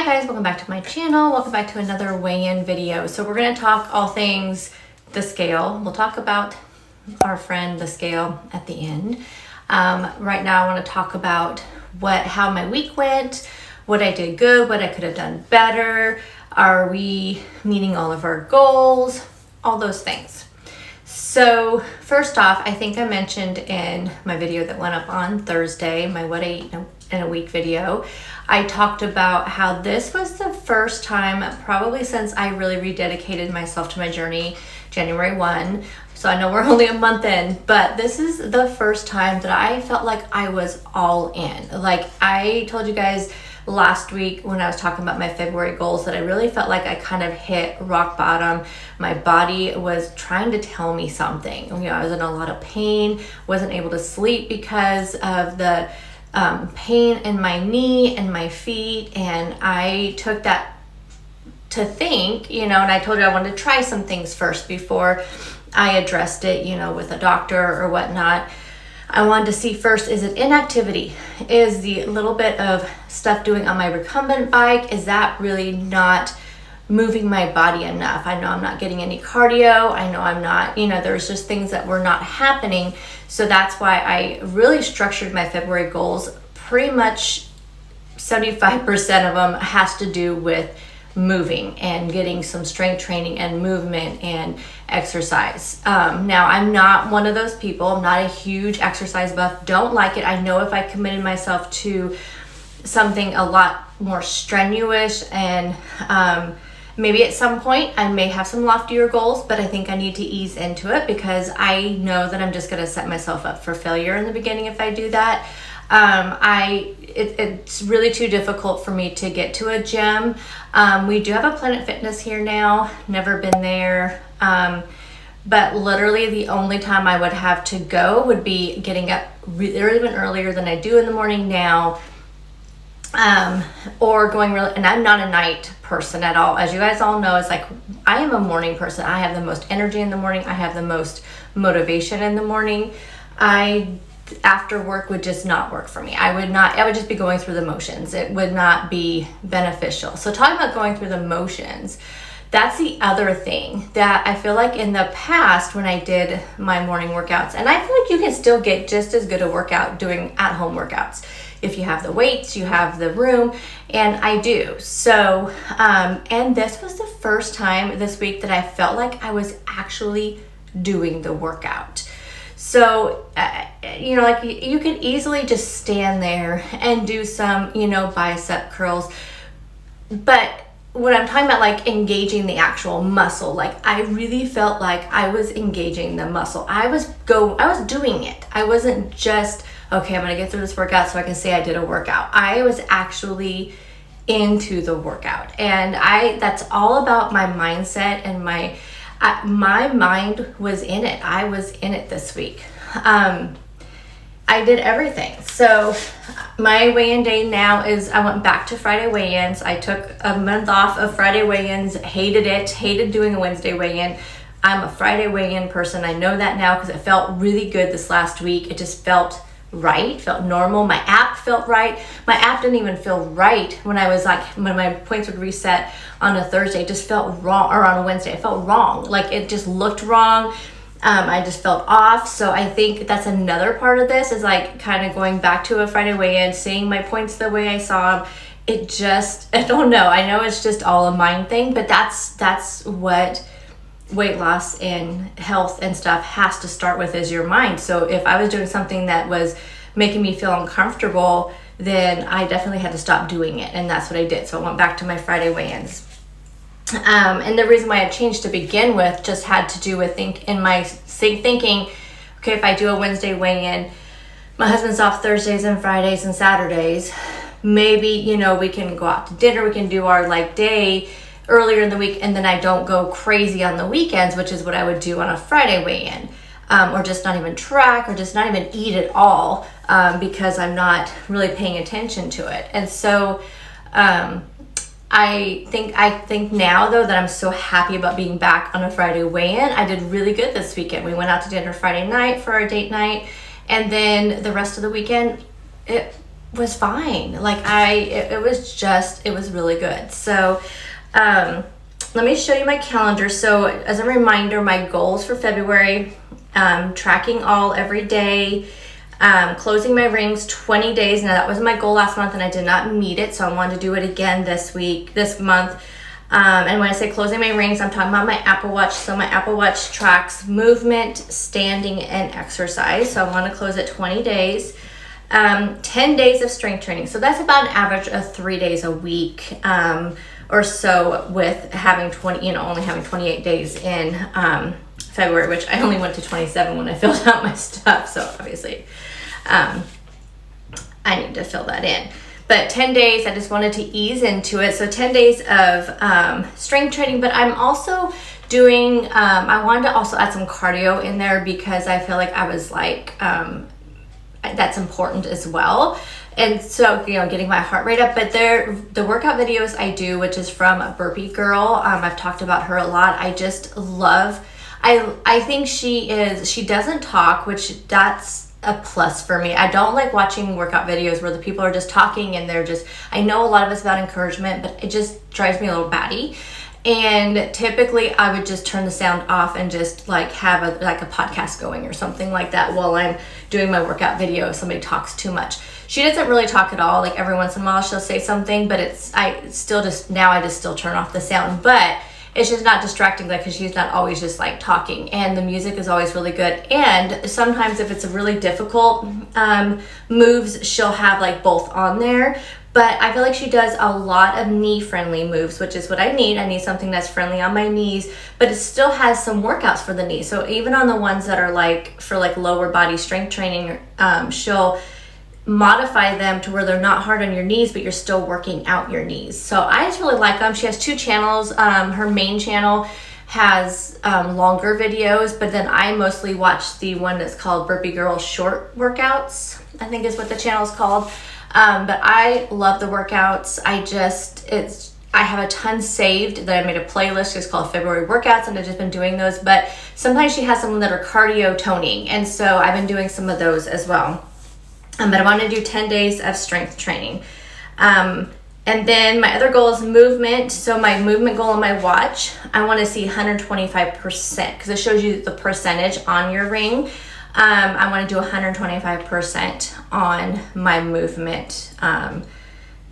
Hi guys, welcome back to my channel. Welcome back to another weigh-in video. So we're going to talk all things the scale. We'll talk about our friend the scale at the end. Right now I want to talk about how my week went, what I did good, what I could have done better. Are we meeting all of our goals? All those things. So first off, I think I mentioned in my video that went up on Thursday, my What I Eat in a Week video, I talked about how this was the first time probably since I really rededicated myself to my journey January 1. So I know we're only a month in, but this is the first time that I felt like I was all in. Like I told you guys last week when I was talking about my February goals that I really felt like I kind of hit rock bottom. My body was trying to tell me something. You know, I was in a lot of pain, wasn't able to sleep because of the pain in my knee and my feet, and I took that to think, and I told you I wanted to try some things first before I addressed it, with a doctor or whatnot. I wanted to see first, is it inactivity? Is the little bit of stuff doing on my recumbent bike, is that really not moving my body enough? I know I'm not getting any cardio. I know I'm not, there's just things that were not happening. So that's why I really structured my February goals. Pretty much 75% of them has to do with moving and getting some strength training and movement and exercise. Now I'm not one of those people. I'm not a huge exercise buff. Don't like it. I know if I committed myself to something a lot more strenuous and maybe at some point I may have some loftier goals, but I think I need to ease into it because I know that I'm just going to set myself up for failure in the beginning if I do that. It's really too difficult for me to get to a gym. We do have a Planet Fitness here now, never been there. But literally the only time I would have to go would be getting up even earlier than I do in the morning now. Or going and I'm not a night person at all. As you guys all know, it's like I am a morning person. I have the most energy in the morning. I have the most motivation in the morning. After work would just not work for me. I would just be going through the motions. It would not be beneficial. So talking about going through the motions, that's the other thing that I feel like in the past when I did my morning workouts, and I feel like you can still get just as good a workout doing at-home workouts. If you have the weights, you have the room, and I do. So, and this was the first time this week that I felt like I was actually doing the workout. So, like you could easily just stand there and do some, bicep curls. But when I'm talking about like engaging the actual muscle, like I really felt like I was engaging the muscle. I was doing it. I wasn't just, okay, I'm going to get through this workout so I can say I did a workout. I was actually into the workout. And that's all about my mindset and my mind was in it. I was in it this week. I did everything. So my weigh-in day now is I went back to Friday weigh-ins. I took a month off of Friday weigh-ins, hated it, hated doing a Wednesday weigh-in. I'm a Friday weigh-in person. I know that now because it felt really good this last week. It just felt right, felt normal. My app felt right. My app didn't even feel right when my points would reset on a Thursday. It just felt wrong, or on a Wednesday. It felt wrong. Like it just looked wrong. I just felt off. So I think that's another part of this is like kind of going back to a Friday weigh-in, seeing my points the way I saw them. I don't know. I know it's just all a mind thing, but that's what weight loss and health and stuff has to start with is your mind. So if I was doing something that was making me feel uncomfortable, then I definitely had to stop doing it. And that's what I did. So I went back to my Friday weigh-ins. And the reason why I changed to begin with just had to do with thinking, okay, if I do a Wednesday weigh-in, my husband's off Thursdays and Fridays and Saturdays, maybe, we can go out to dinner, we can do our day earlier in the week, and then I don't go crazy on the weekends, which is what I would do on a Friday weigh-in, or just not even track, or just not even eat at all, because I'm not really paying attention to it. And so, I think now though that I'm so happy about being back on a Friday weigh-in. I did really good this weekend. We went out to dinner Friday night for our date night, and then the rest of the weekend, it was fine. Like it was really good. So let me show you my calendar. So as a reminder, my goals for February, tracking all every day, closing my rings 20 days. Now that was my goal last month and I did not meet it. So I wanted to do it again this month. And when I say closing my rings, I'm talking about my Apple Watch. So my Apple Watch tracks movement, standing, and exercise. So I want to close it 20 days. 10 days of strength training. So that's about an average of 3 days a week, or so, with having only having 28 days in, February, which I only went to 27 when I filled out my stuff. So obviously, I need to fill that in. But 10 days, I just wanted to ease into it. So 10 days of, strength training, but I'm also doing, I wanted to also add some cardio in there because I feel like I was like, that's important as well. And so, getting my heart rate up. But the workout videos I do, which is from Burpee Girl, I've talked about her a lot. I just love, I think she doesn't talk, which that's a plus for me. I don't like watching workout videos where the people are just talking and I know a lot of it's about encouragement, but it just drives me a little batty. And typically I would just turn the sound off and just like have a podcast going or something like that while I'm doing my workout video if somebody talks too much. She doesn't really talk at all. Like every once in a while she'll say something, but I just still turn off the sound. But it's just not distracting, like, because she's not always just like talking, and the music is always really good. And sometimes if it's a really difficult moves, she'll have like both on there. But I feel like she does a lot of knee-friendly moves, which is what I need. I need something that's friendly on my knees, but it still has some workouts for the knees. So even on the ones that are like for like lower body strength training, she'll modify them to where they're not hard on your knees, but you're still working out your knees. So I just really like them. She has 2 channels. Her main channel has longer videos, but then I mostly watch the one that's called Burpee Girl Short Workouts, I think is what the channel is called. But I love the workouts. I have a ton saved that I made a playlist just called February Workouts, and I've just been doing those. But sometimes she has some that are cardio toning, and so I've been doing some of those as well. But I want to do 10 days of strength training. And then my other goal is movement. So my movement goal on my watch, I want to see 125% because it shows you the percentage on your ring. I want to do 125% on my movement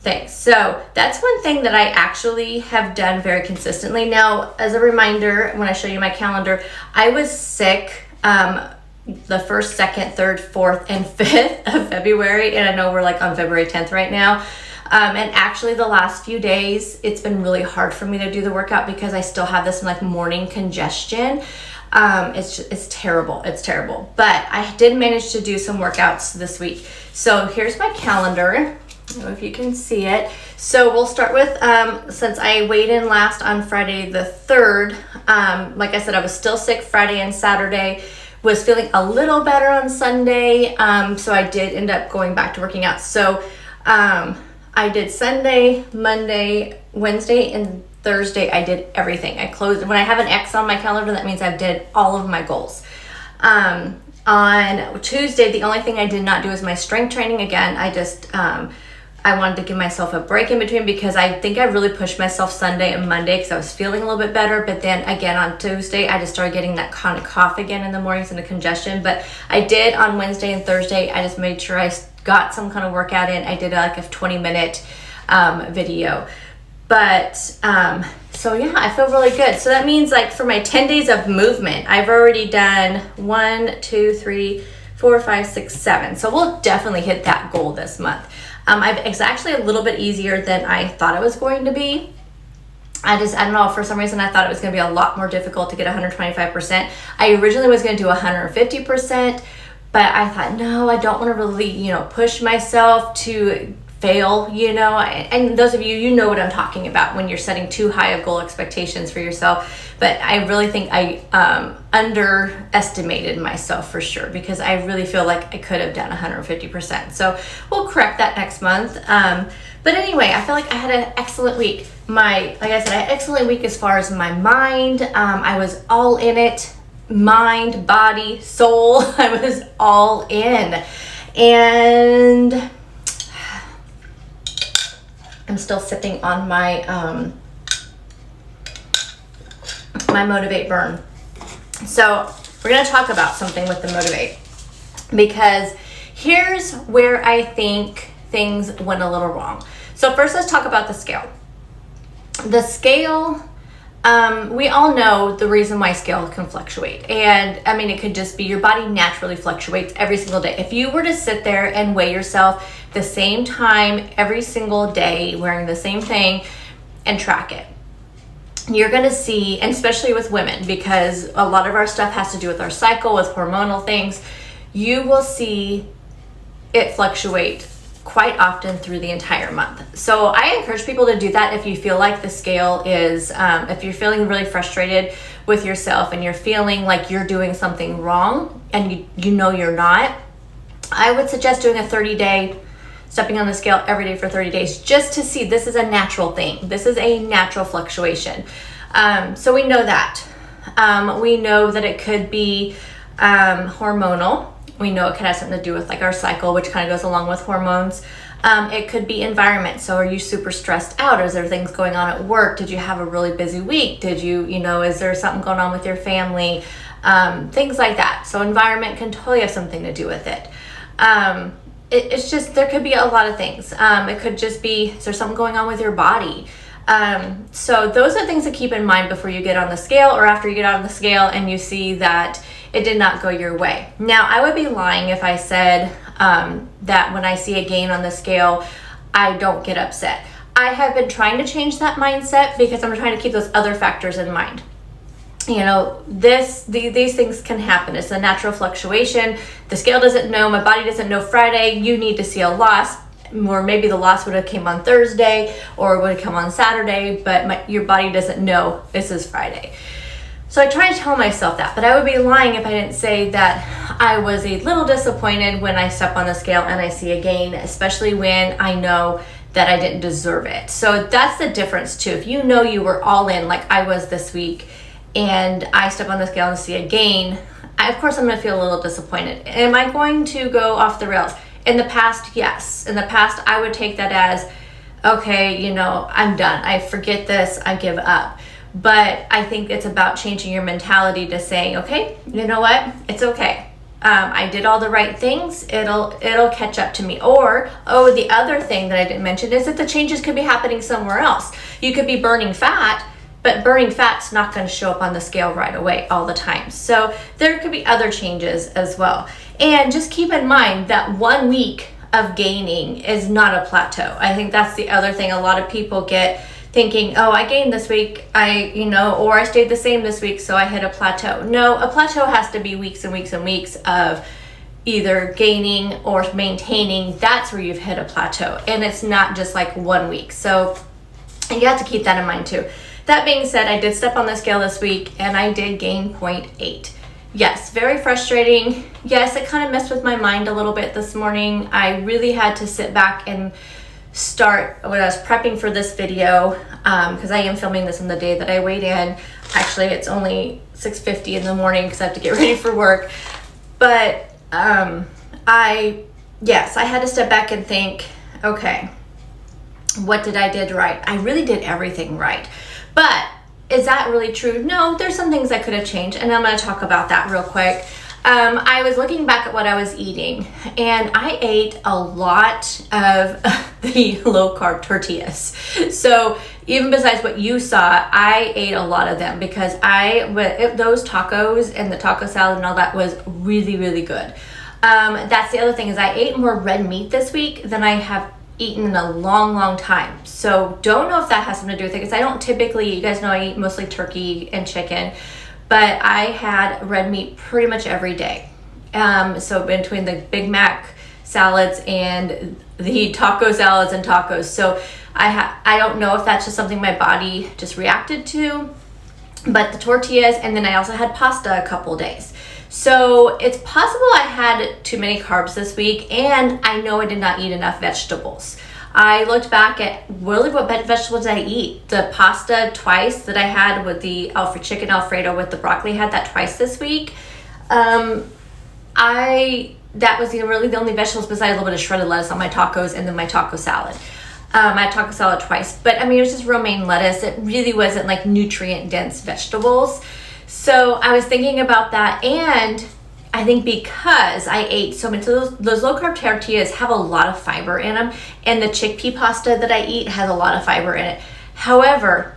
things. So that's one thing that I actually have done very consistently. Now, as a reminder, when I show you my calendar, I was sick the 1st, 2nd, 3rd, 4th, and 5th of February, and I know we're like on February 10th right now. And actually the last few days, it's been really hard for me to do the workout because I still have this like morning congestion. It's terrible. It's terrible. But I did manage to do some workouts this week. So here's my calendar. I don't know if you can see it. So we'll start with, since I weighed in last on Friday the 3rd, like I said, I was still sick Friday and Saturday, was feeling a little better on Sunday. So I did end up going back to working out. So, I did Sunday, Monday, Wednesday, and Thursday. I did everything. I closed. When I have an X on my calendar, that means I did all of my goals. On Tuesday, the only thing I did not do is my strength training. Again, I wanted to give myself a break in between because I think I really pushed myself Sunday and Monday because I was feeling a little bit better. But then again on Tuesday, I just started getting that kind of cough again in the mornings and the congestion. But I did on Wednesday and Thursday, I just made sure I got some kind of workout in. I did like a 20-minute video. But so yeah, I feel really good. So that means like for my 10 days of movement, I've already done 1, 2, 3, 4, 5, 6, 7. So we'll definitely hit that goal this month. It's actually a little bit easier than I thought it was going to be. I don't know, for some reason I thought it was going to be a lot more difficult to get 125%. I originally was going to do 150%, but I thought, no, I don't want to really, push myself to fail, and those of you know what I'm talking about when you're setting too high of goal expectations for yourself. But I really think I underestimated myself for sure, because I really feel like I could have done 150%. So we'll correct that next month. But anyway, I feel like I had an excellent week. Like I said, I had an excellent week as far as my mind. I was all in it. Mind, body, soul. I was all in. And I'm still sipping on my my Motivate Burn. So we're going to talk about something with the Motivate, because here's where I think things went a little wrong. So first, let's talk about the scale. The scale, we all know the reason why scale can fluctuate. And I mean, it could just be your body naturally fluctuates every single day. If you were to sit there and weigh yourself the same time every single day, wearing the same thing, and track it, you're going to see, and especially with women, because a lot of our stuff has to do with our cycle, with hormonal things, you will see it fluctuate quite often through the entire month. So I encourage people to do that if you feel like the scale is, if you're feeling really frustrated with yourself and you're feeling like you're doing something wrong and you know you're not, I would suggest doing a 30-day, stepping on the scale every day for 30 days, just to see. This is a natural thing. This is a natural fluctuation. So we know that. We know that it could be hormonal. We know it could have something to do with like our cycle, which kind of goes along with hormones. It could be environment. So are you super stressed out? Is there things going on at work? Did you have a really busy week? Did you, is there something going on with your family? Things like that. So environment can totally have something to do with it. It's just, there could be a lot of things. It could just be, is there something going on with your body? So those are things to keep in mind before you get on the scale, or after you get on the scale and you see that it did not go your way. Now, I would be lying if I said that when I see a gain on the scale, I don't get upset. I have been trying to change that mindset because I'm trying to keep those other factors in mind. These things can happen. It's a natural fluctuation. The scale doesn't know, my body doesn't know Friday, you need to see a loss, or maybe the loss would have came on Thursday or would have come on Saturday, but your body doesn't know this is Friday. So I try to tell myself that, but I would be lying if I didn't say that I was a little disappointed when I step on the scale and I see a gain, especially when I know that I didn't deserve it. So that's the difference too. If you know you were all in, like I was this week, and I step on the scale and see a gain, of course I'm going to feel a little disappointed. Am I going to go off the rails? In the past, yes. In the past, I would take that as, okay, I'm done. I forget this. I give up. But I think it's about changing your mentality to saying, okay, you know what? It's okay. I did all the right things. It'll catch up to me. Or, the other thing that I didn't mention is that the changes could be happening somewhere else. You could be burning fat, but burning fat's not going to show up on the scale right away all the time. So there could be other changes as well. And just keep in mind that 1 week of gaining is not a plateau. I think that's the other thing. A lot of people get thinking, I gained this week, or I stayed the same this week, so I hit a plateau. No, a plateau has to be weeks and weeks and weeks of either gaining or maintaining. That's where you've hit a plateau. And it's not just like 1 week. So you have to keep that in mind too. That being said, I did step on the scale this week and I did gain 0.8. Yes, very frustrating. Yes, it kind of messed with my mind a little bit this morning. I really had to sit back and start when I was prepping for this video, because I am filming this on the day that I weighed in. Actually, it's only 6:50 in the morning because I have to get ready for work. But I had to step back and think, okay, what did I did right? I really did everything right. But is that really true? No, there's some things I could have changed, and I'm going to talk about that real quick. I was looking back at what I was eating, and I ate a lot of the low-carb tortillas. So even besides what you saw, I ate a lot of them because those tacos and the taco salad and all that was really, really good. That's the other thing, is I ate more red meat this week than I have eaten in a long, long time. So don't know if that has something to do with it, because I don't typically, you guys know I eat mostly turkey and chicken, but I had red meat pretty much every day. So between the Big Mac salads and the taco salads and tacos. So I don't know if that's just something my body just reacted to, but the tortillas, and then I also had pasta a couple days. So it's possible I had too many carbs this week, and I know I did not eat enough vegetables. I looked back at really what vegetables did I eat. The pasta twice that I had with the chicken Alfredo with the broccoli, I had that twice this week. That was really the only vegetables besides a little bit of shredded lettuce on my tacos and then my taco salad. I had taco salad twice, but I mean, it was just romaine lettuce. It really wasn't like nutrient dense vegetables. So I was thinking about that, and I think because I ate so many, so those low carb tortillas have a lot of fiber in them, and the chickpea pasta that I eat has a lot of fiber in it. However,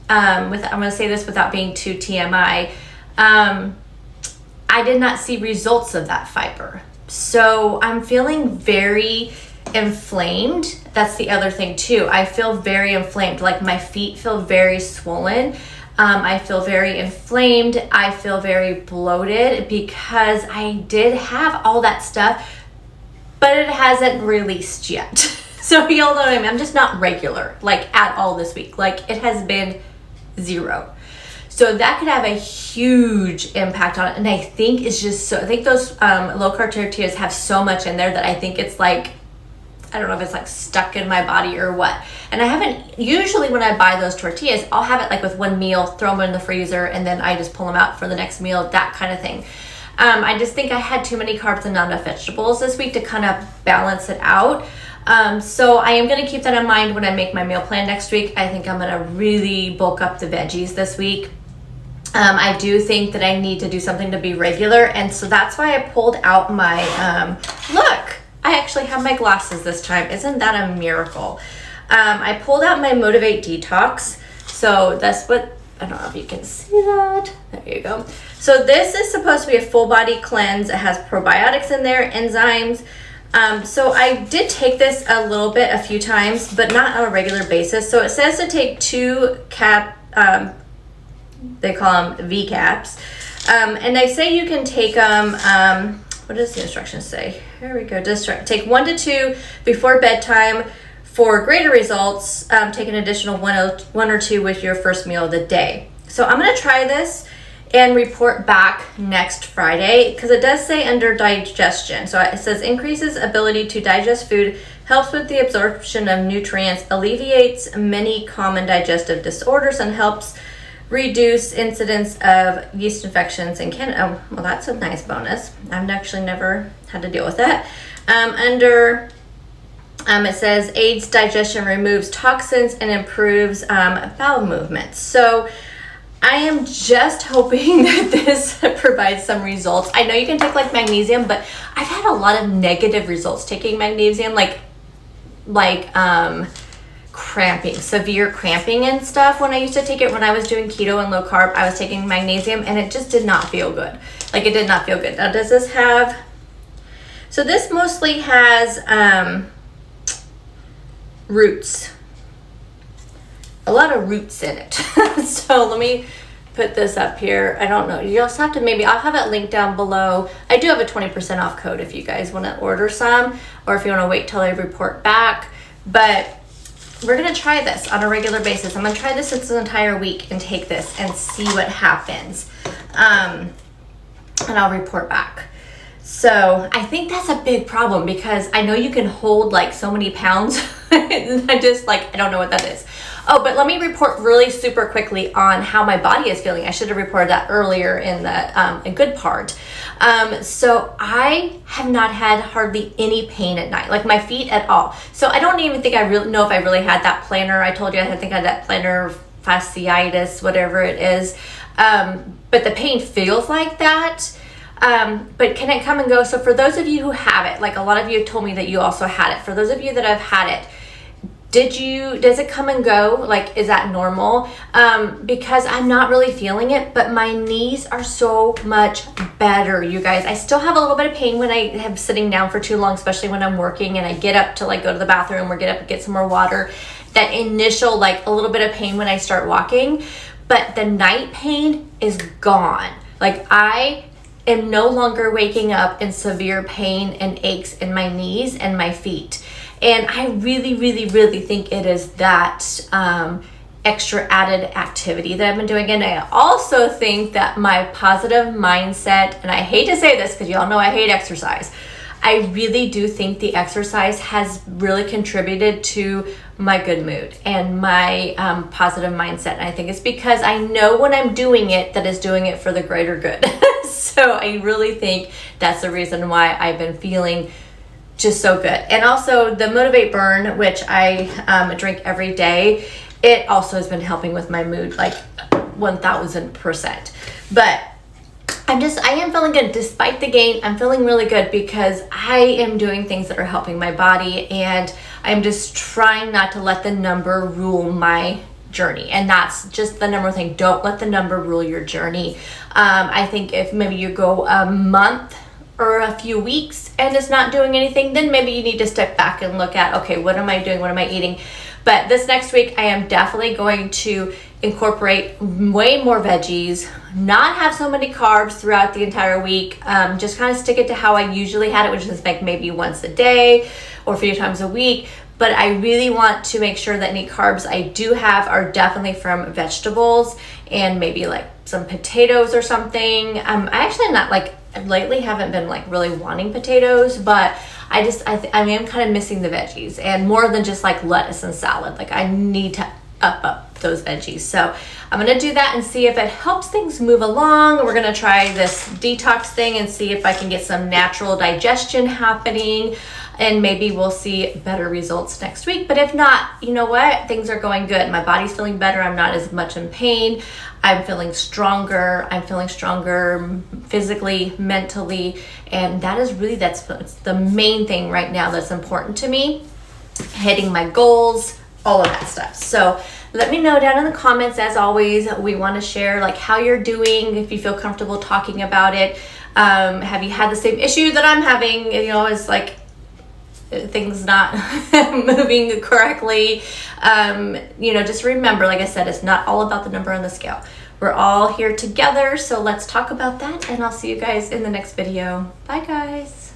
I'm going to say this without being too TMI, I did not see results of that fiber. So I'm feeling very inflamed. That's the other thing too. I feel very inflamed. Like my feet feel very swollen. I feel very inflamed. I feel very bloated because I did have all that stuff, but it hasn't released yet. So y'all know what I mean? I'm just not regular, like at all this week. Like it has been 0. So that could have a huge impact on it. And I think it's just so, I think those low carb tortillas have so much in there that I think it's like, I don't know if it's like stuck in my body or what. And I haven't, usually when I buy those tortillas, I'll have it like with one meal, throw them in the freezer, and then I just pull them out for the next meal, that kind of thing. I just think I had too many carbs and not enough vegetables this week to kind of balance it out. So I am going to keep that in mind when I make my meal plan next week. I think I'm going to really bulk up the veggies this week. I do think that I need to do something to be regular, and so that's why I pulled out my, look, I actually have my glasses this time. Isn't that a miracle? I pulled out my Motivate Detox. So that's what, I don't know if you can see that. There you go. So this is supposed to be a full body cleanse. It has probiotics in there, enzymes. So I did take this a little bit, a few times, but not on a regular basis. So it says to take 2 they call them V-caps. And they say you can take them, what does the instructions say? Here we go. Just take 1 to 2 before bedtime. For greater results, take an additional 1 or 2 with your first meal of the day. So I'm going to try this and report back next Friday, because it does say under digestion. So it says increases ability to digest food, helps with the absorption of nutrients, alleviates many common digestive disorders, and helps reduce incidence of yeast infections and oh, well, that's a nice bonus. I've actually never had to deal with that. It says aids digestion, removes toxins, and improves bowel movements. So I am just hoping that this provides some results. I know you can take like magnesium, but I've had a lot of negative results taking magnesium, like cramping, severe cramping and stuff. When I used to take it when I was doing keto and low carb, I was taking magnesium and it just did not feel good. Like it did not feel good. Now does this have, so this mostly has roots, a lot of roots in it. So let me put this up here. I don't know, you also have to, maybe I'll have it linked down below. I do have a 20% off code if you guys want to order some, or if you want to wait till I report back. But we're going to try this on a regular basis. I'm going to try this this entire week and take this and see what happens. And I'll report back. So I think that's a big problem, because I know you can hold like so many pounds. I don't know what that is. Oh, but let me report really super quickly on how my body is feeling. I should have reported that earlier in the a good part. So I have not had hardly any pain at night, like my feet at all. So I don't even think I really know if I really had that plantar. I told you I think I had that plantar fasciitis, whatever it is. But the pain feels like that. But can it come and go? So for those of you who have it, like a lot of you told me that you also had it. For those of you that have had it, does it come and go? Like, is that normal? Because I'm not really feeling it, but my knees are so much better, you guys. I still have a little bit of pain when I am sitting down for too long, especially when I'm working and I get up to like go to the bathroom or get up and get some more water. That initial, like a little bit of pain when I start walking, but the night pain is gone. Like I am no longer waking up in severe pain and aches in my knees and my feet. And I really, really, really think it is that extra added activity that I've been doing. And I also think that my positive mindset, and I hate to say this because y'all know I hate exercise, I really do think the exercise has really contributed to my good mood and my positive mindset. And I think it's because I know when I'm doing it that is doing it for the greater good. So I really think that's the reason why I've been feeling just so good. And also the Motivate Burn, which I drink every day, it also has been helping with my mood like 1000%. But I am feeling good despite the gain. I'm feeling really good because I am doing things that are helping my body, and I'm just trying not to let the number rule my journey. And that's just the number one thing. Don't let the number rule your journey. I think if maybe you go a month or a few weeks and it's not doing anything, then maybe you need to step back and look at, okay, what am I doing? What am I eating? But this next week, I am definitely going to incorporate way more veggies, not have so many carbs throughout the entire week, just kind of stick it to how I usually had it, which is like maybe once a day or a few times a week. But I really want to make sure that any carbs I do have are definitely from vegetables, and maybe like some potatoes or something. I actually not like, lately haven't been like really wanting potatoes, but I am kind of missing the veggies, and more than just like lettuce and salad. Like I need to up those veggies. So I'm gonna do that and see if it helps things move along. We're gonna try this detox thing and see if I can get some natural digestion happening, and maybe we'll see better results next week. But if not, you know what? Things are going good. My body's feeling better. I'm not as much in pain. I'm feeling stronger. I'm feeling stronger physically, mentally, and that is really, that's the main thing right now that's important to me. Hitting my goals, all of that stuff. So let me know down in the comments. As always, we want to share like how you're doing, if you feel comfortable talking about it. Have you had the same issue that I'm having? You know, it's like things not moving correctly. You know, just remember, like I said, it's not all about the number on the scale. We're all here together, so let's talk about that, and I'll see you guys in the next video. Bye guys.